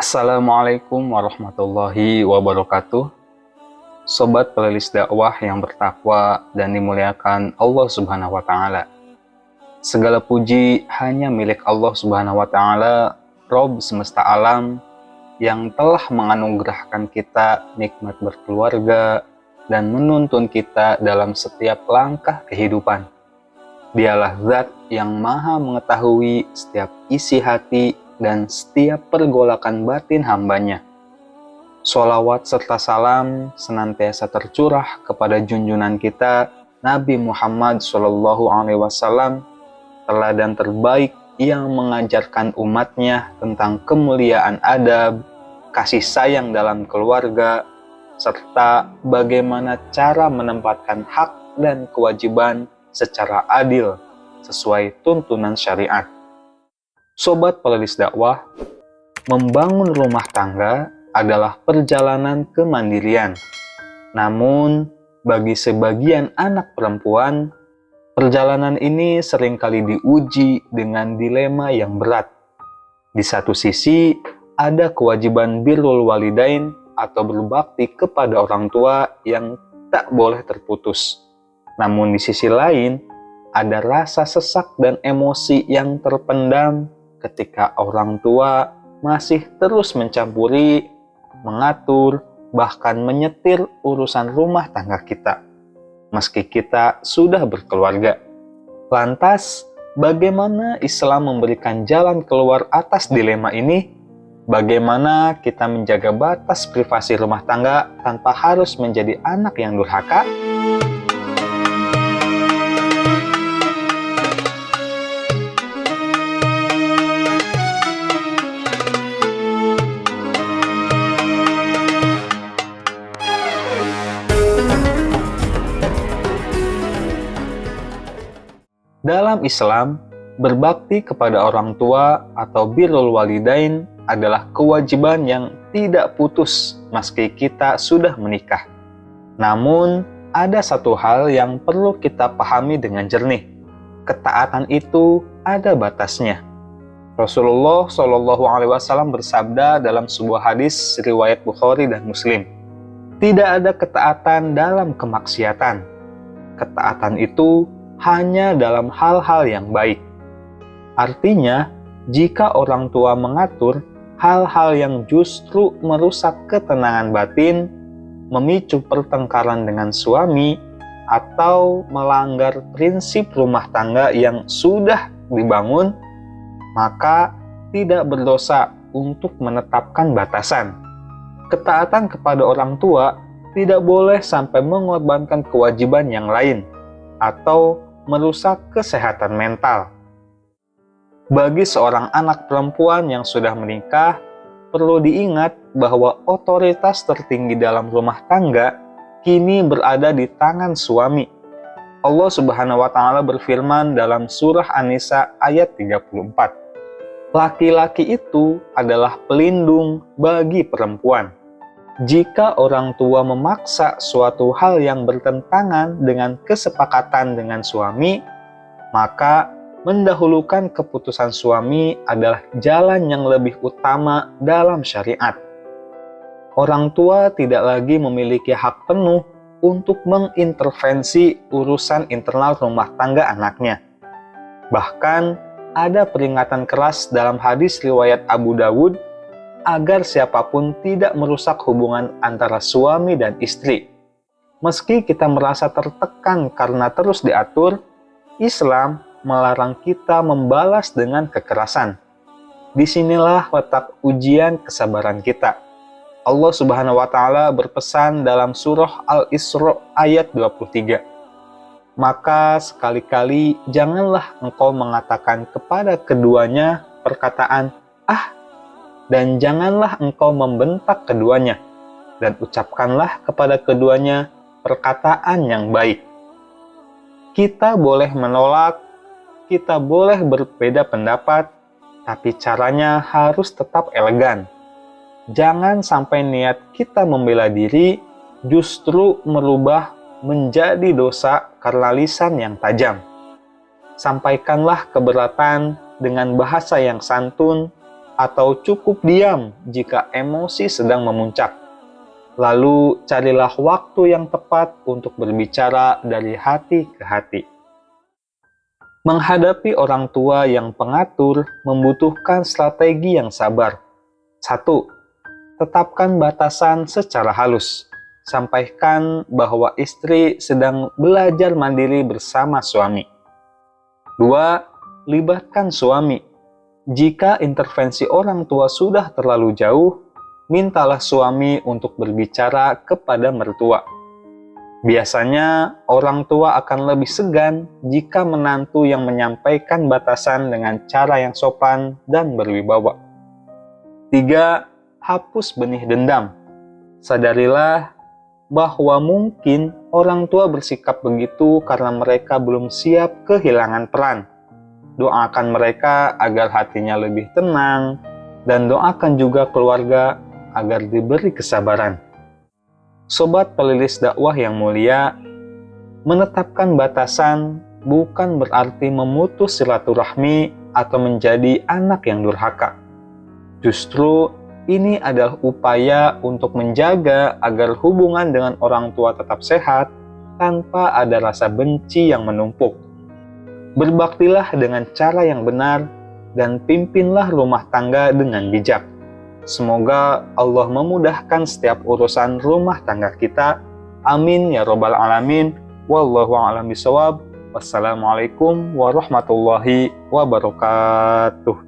Assalamualaikum warahmatullahi wabarakatuh. Sobat playlist dakwah yang bertakwa dan dimuliakan Allah Subhanahu wa taala. Segala puji hanya milik Allah Subhanahu wa taala, Rabb semesta alam yang telah menganugerahkan kita nikmat berkeluarga dan menuntun kita dalam setiap langkah kehidupan. Dialah zat yang maha mengetahui setiap isi hati dan setiap pergolakan batin hambanya. Sholawat serta salam senantiasa tercurah kepada junjungan kita Nabi Muhammad SAW, teladan terbaik yang mengajarkan umatnya tentang kemuliaan adab, kasih sayang dalam keluarga, serta bagaimana cara menempatkan hak dan kewajiban secara adil sesuai tuntunan syariat. Sobat playlist dakwah, membangun rumah tangga adalah perjalanan kemandirian. Namun, bagi sebagian anak perempuan, perjalanan ini seringkali diuji dengan dilema yang berat. Di satu sisi, ada kewajiban birrul walidain atau berbakti kepada orang tua yang tak boleh terputus. Namun di sisi lain, ada rasa sesak dan emosi yang terpendam ketika orang tua masih terus mencampuri, mengatur, bahkan menyetir urusan rumah tangga kita, meski kita sudah berkeluarga. Lantas, bagaimana Islam memberikan jalan keluar atas dilema ini? Bagaimana kita menjaga batas privasi rumah tangga tanpa harus menjadi anak yang durhaka? Dalam Islam, berbakti kepada orang tua atau birrul walidain adalah kewajiban yang tidak putus meski kita sudah menikah. Namun, ada satu hal yang perlu kita pahami dengan jernih. Ketaatan itu ada batasnya. Rasulullah SAW bersabda dalam sebuah hadis riwayat Bukhari dan Muslim, "Tidak ada ketaatan dalam kemaksiatan. Ketaatan itu hanya dalam hal-hal yang baik." Artinya, jika orang tua mengatur hal-hal yang justru merusak ketenangan batin, memicu pertengkaran dengan suami, atau melanggar prinsip rumah tangga yang sudah dibangun, maka tidak berdosa untuk menetapkan batasan. Ketaatan kepada orang tua tidak boleh sampai mengorbankan kewajiban yang lain atau merusak kesehatan mental. Bagi seorang anak perempuan yang sudah menikah, perlu diingat bahwa otoritas tertinggi dalam rumah tangga kini berada di tangan suami. Allah Subhanahu wa taala berfirman dalam surah An-Nisa ayat 34. Laki-laki itu adalah pelindung bagi perempuan. Jika orang tua memaksa suatu hal yang bertentangan dengan kesepakatan dengan suami, maka mendahulukan keputusan suami adalah jalan yang lebih utama dalam syariat. Orang tua tidak lagi memiliki hak penuh untuk mengintervensi urusan internal rumah tangga anaknya. Bahkan, ada peringatan keras dalam hadis riwayat Abu Dawud agar siapapun tidak merusak hubungan antara suami dan istri. Meski kita merasa tertekan karena terus diatur, Islam melarang kita membalas dengan kekerasan. Disinilah letak ujian kesabaran kita. Allah Subhanahu wa taala berpesan dalam surah Al-Isra ayat 23. Maka sekali-kali janganlah engkau mengatakan kepada keduanya perkataan "ah", dan janganlah engkau membentak keduanya, dan ucapkanlah kepada keduanya perkataan yang baik. Kita boleh menolak, kita boleh berbeda pendapat, tapi caranya harus tetap elegan. Jangan sampai niat kita membela diri justru merubah menjadi dosa karena lisan yang tajam. Sampaikanlah keberatan dengan bahasa yang santun, atau cukup diam jika emosi sedang memuncak. Lalu carilah waktu yang tepat untuk berbicara dari hati ke hati. Menghadapi orang tua yang pengatur membutuhkan strategi yang sabar. 1. Tetapkan batasan secara halus. Sampaikan bahwa istri sedang belajar mandiri bersama suami. 2. Libatkan suami. Jika intervensi orang tua sudah terlalu jauh, mintalah suami untuk berbicara kepada mertua. Biasanya, orang tua akan lebih segan jika menantu yang menyampaikan batasan dengan cara yang sopan dan berwibawa. 3. Hapus benih dendam. Sadarilah bahwa mungkin orang tua bersikap begitu karena mereka belum siap kehilangan peran. Doakan mereka agar hatinya lebih tenang, dan doakan juga keluarga agar diberi kesabaran. Sobat Pelilis Dakwah yang mulia, menetapkan batasan bukan berarti memutus silaturahmi atau menjadi anak yang durhaka. Justru ini adalah upaya untuk menjaga agar hubungan dengan orang tua tetap sehat tanpa ada rasa benci yang menumpuk. Berbaktilah dengan cara yang benar dan pimpinlah rumah tangga dengan bijak. Semoga Allah memudahkan setiap urusan rumah tangga kita. Amin ya robbal alamin. Wallahu a'lam bishawab. Wassalamualaikum warahmatullahi wabarakatuh.